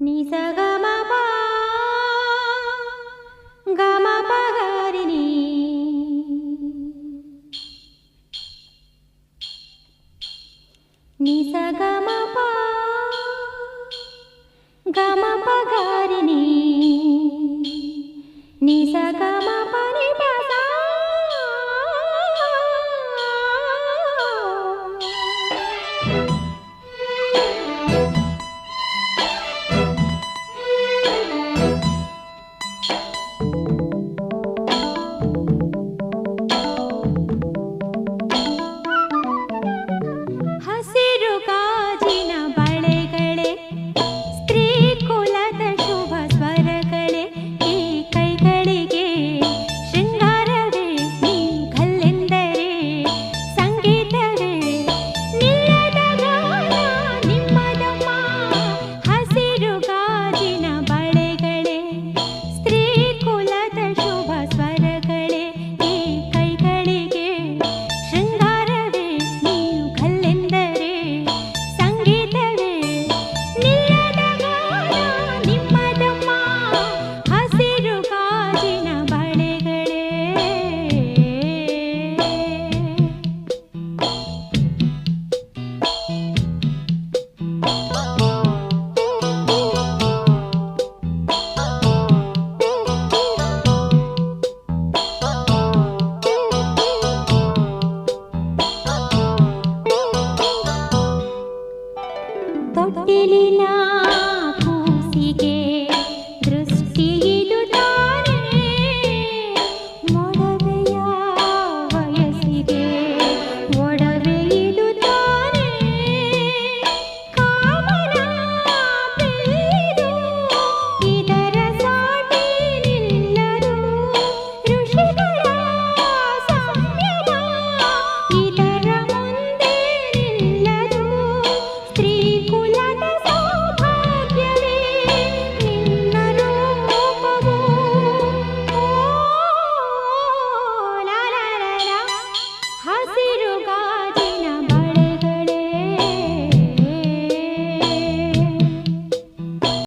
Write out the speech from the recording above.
ನಿ ಸ ಗ ಮ ಪ ಗ ಮ ಪ ಗ ರಿ ನಿ ನಿ ಸ ಗ ಮ ಪ ಗ ಮ ಪ ಗ ರಿ ನಿ ನಿ ಸ ಗ ಮ ಪ ನಿ ಪ ಸ ಹಸಿರು ಗಾಜಿನ ಬಳೆಗಳೇ ಸ್ತ್ರೀ ಕುಲದ ಶುಭ ಸ್ವರಗಳೇ ಈ ಕೈಗಳಿಗೆ ಶೃಂಗಾರವೇ ನೀ ಕಲ್ಲೆಂದರೆ ಸಂಗೀತವೇ ನಿಲ್ಲದ ಗಾನ ನಿಮ್ಮದಮ್ಮ ಹಸಿರು ಗಾಜಿನ ಬಳೆಗಳೇ ಸ್ತ್ರೀ ಕುಲದ ಶುಭ ಸ್ವರಗಳೇ ಈ ಕೈಗಳಿಗೆ ಶೃಂಗಾರವೇ ನೀವು ಕಲ್ಲೆಂದರೆ ಸಂಗೀತವೇ ನಿಲ್ಲದ ಗಾನ ನಿಮ್ಮದಮ್ಮ ಹಸಿರು ಗಾಜಿನ ಬಳೆಗಳೇ ತೊಟ್ಟಿಲಿನ